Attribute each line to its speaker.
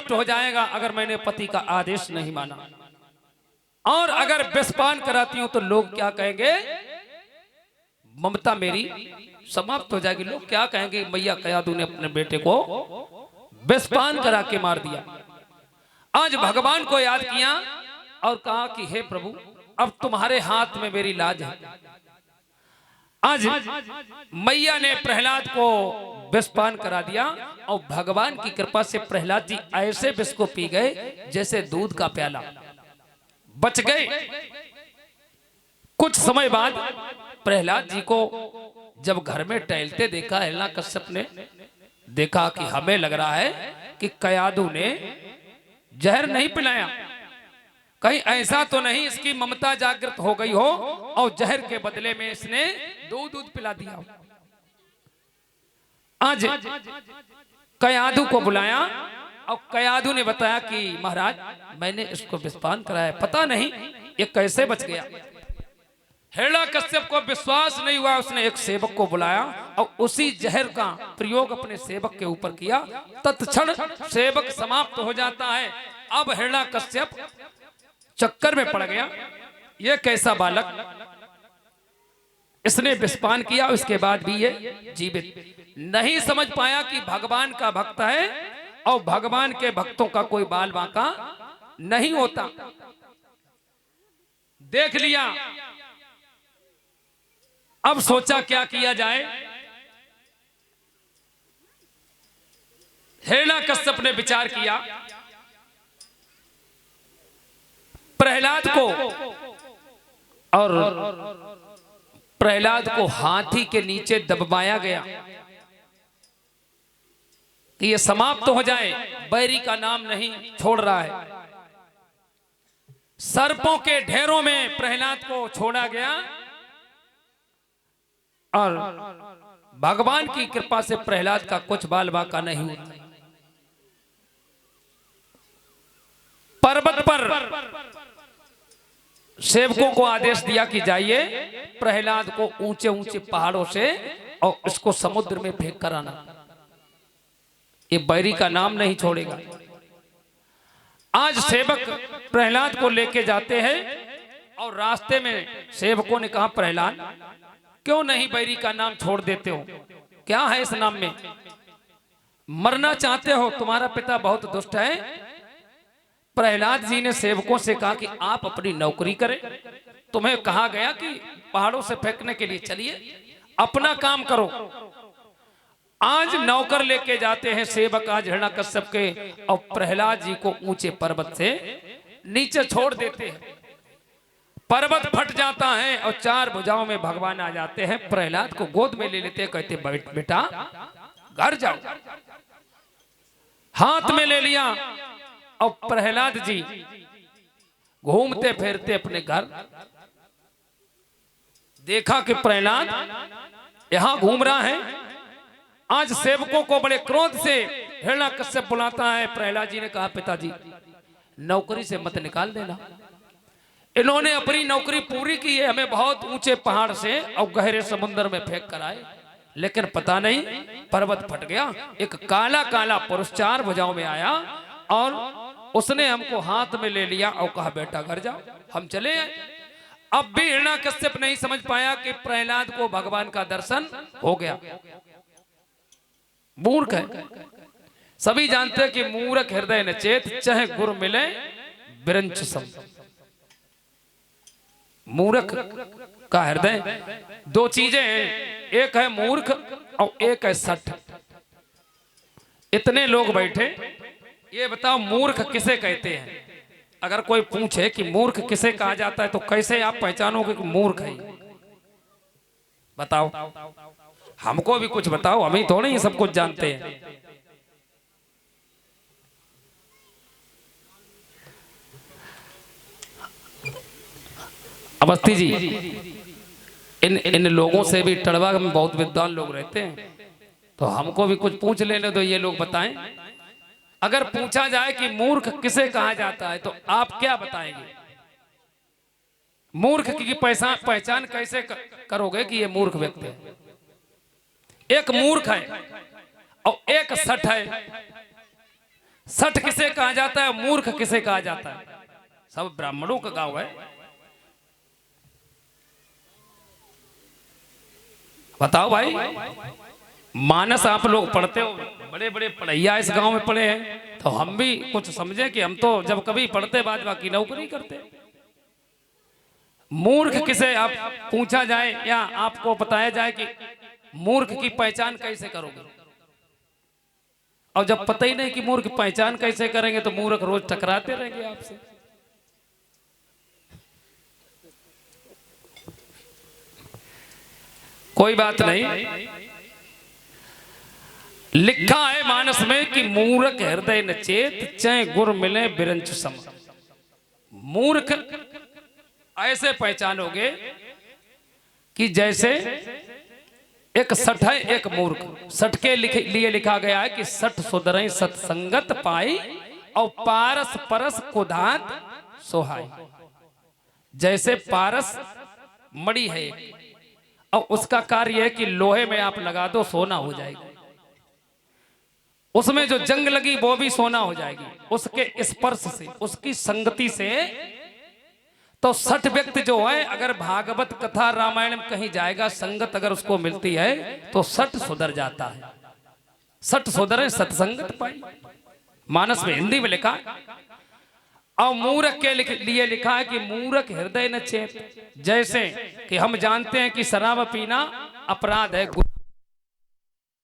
Speaker 1: नष्ट हो जाएगा अगर मैंने पति का आदेश नहीं माना। और अगर विषपान कराती हूं तो लोग क्या कहेंगे, ममता मेरी समाप्त हो जाएगी। लोग क्या कहेंगे, मैया कयादू ने अपने बेटे को विषपान करा के मार दिया। आज भगवान को याद किया और कहा कि हे प्रभु, अब तुम्हारे हाथ में मेरी लाज है। आज मैया ने प्रहलाद को विषपान करा दिया और भगवान की कृपा से प्रहलाद जी ऐसे विष को पी गए जैसे दूध का प्याला, बच गए। कुछ समय बाद प्रहलाद जी को जब घर में टहलते देखा हिरण्याकश्यप ने, देखा कि हमें लग रहा है कि कयादू ने जहर नहीं पिलाया, कहीं ऐसा तो नहीं इसकी ममता जागृत हो गई हो और जहर के बदले में इसने दूध पिला दिया। आज कयादू को बुलाया और कयादू ने बताया कि महाराज मैंने इसको विषपान कराया, पता नहीं ये कैसे बच गया। हिरण्याकश्यप को विश्वास नहीं हुआ, उसने एक सेवक को बुलाया और उसी जहर का प्रयोग अपने सेवक के ऊपर किया। तत्क्षण सेवक समाप्त हो जाता है। अब हिरण्याकश्यप चक्कर में पड़ गया, ये कैसा बालक, इसने विषपान किया, उसके बाद भी ये जीवित। नहीं समझ पाया कि भगवान का भक्त है और भगवान के भक्तों का कोई बाल बांका नहीं होता। देख लिया, अब सोचा क्या किया जाए। हिरण्याकश्यप ने विचार किया, प्रहलाद को, और प्रहलाद को हाथी के नीचे दबाया गया कि ये समाप्त हो जाए। बैरी का नाम नहीं छोड़ रहा है। सर्पों के ढेरों में प्रहलाद को छोड़ा गया और भगवान की कृपा से प्रहलाद का कुछ बाल बांका नहीं हुआ। पर्वत पर सेवकों को आदेश दिया कि जाइए प्रहलाद को ऊंचे ऊंचे पहाड़ों से और इसको समुद्र में फेंक कर आना, ये बैरी का नाम नहीं छोड़ेगा। आज सेवक प्रहलाद को लेके जाते हैं और रास्ते में सेवकों ने कहा, प्रहलाद क्यों नहीं बैरी का नाम छोड़ देते हो, क्या है इस नाम में, मरना चाहते हो, तुम्हारा पिता बहुत दुष्ट है। प्रहलाद जी ने सेवकों से कहा कि आप अपनी नौकरी करें, तुम्हें कहा गया कि पहाड़ों से फेंकने के लिए, चलिए अपना काम करो। आज नौकर लेके जाते हैं सेवक आज हिरण्याकश्यप के और प्रहलाद जी को ऊंचे पर्वत से नीचे छोड़ देते हैं। पर्वत फट जाता है और चार भुजाओं में भगवान आ जाते हैं, प्रहलाद को गोद में ले लेते हैं, कहते बेटा घर जाओ। हाथ में ले लिया और प्रहलाद जी घूमते फिरते अपने घर, देखा कि प्रहलाद यहां घूम रहा है। आज सेवकों को बड़े क्रोध से हिरण्याकश्यप बुलाता है। प्रहलाद जी ने कहा, पिताजी नौकरी से मत निकाल देना, इन्होंने अपनी नौकरी पूरी की है, हमें बहुत ऊंचे पहाड़ से और गहरे समुद्र में फेंक कर आए, लेकिन पता नहीं पर्वत फट गया। एक काला काला पुरुष चार भुजाओं में आया और उसने हमको हाथ में ले लिया और कहा, बेटा घर जाओ, हम चले आए। अब भी हिरण्याकश्यप नहीं समझ पाया कि प्रहलाद को भगवान का दर्शन हो गया। मूर्ख है, सभी जानते हैं कि मूर्ख हृदय न चेत, चाहे गुरु मिले बिरंच सम। मूर्ख का हृदय, दो चीजें हैं, एक है मूर्ख और एक है सठ। इतने लोग बैठे, ये बताओ मूर्ख किसे कहते हैं? अगर कोई पूछे कि मूर्ख किसे कहा जाता है तो कैसे आप पहचानोगे कि मूर्ख है? बताओ, हमको भी कुछ बताओ, हम ही थोड़े ही सब कुछ जानते हैं। अवस्थी जी, इन लोगों से भी टड़वा में बहुत विद्वान लोग रहते हैं, तो हमको भी कुछ पूछ लेने दो, ये लोग बताएं। अगर पूछा जाए कि मूर्ख किसे कहा जाता है तो आप क्या बताएंगे? मूर्ख की पहचान कैसे करोगे कि ये मूर्ख व्यक्ति है? एक मूर्ख है और एक सठ है। सठ किसे कहा जाता है, मूर्ख किसे कहा जाता है? सब ब्राह्मणों का गांव है। बताओ भाई, मानस आप लोग पढ़ते हो, बड़े बड़े पढ़ैया इस गांव में पढ़े हैं, तो हम भी कुछ समझे कि हम तो जब कभी पढ़ते बाद बाकी नौकरी करते। मूर्ख किसे आप पूछा जाए या आपको बताया जाए कि मूर्ख की पहचान कैसे करोगे, और जब पता ही नहीं कि मूर्ख की पहचान कैसे करेंगे तो मूर्ख रोज टकराते रहेंगे आपसे। कोई बात नहीं, लिखा है मानस में कि मूर्ख हृदय न चेत, चै गुर मिले बिरंच सम। मूर्ख ऐसे पहचानोगे कि जैसे एक सठ है एक मूर्ख। सठ के लिए लिखा गया है कि सठ सुधरई सत्संगत पाई और पारस परस कुदात सोहाई। जैसे पारस मड़ी है और उसका कार्य है कि लोहे में आप लगा दो सोना हो जाएगी, उसमें जो जंग लगी वो भी सोना हो जाएगी उसके स्पर्श से, उसकी संगति से। तो सठ व्यक्ति जो है अगर भागवत कथा रामायण में कहीं जाएगा, संगत अगर उसको मिलती है तो सठ सुधर जाता है। सठ सुधरे सत्संगत पाई, मानस में हिंदी में लिखा। और मूर्ख के लिए लिखा है कि मूर्ख हृदय न चेत। जैसे कि हम जानते हैं कि शराब पीना अपराध है,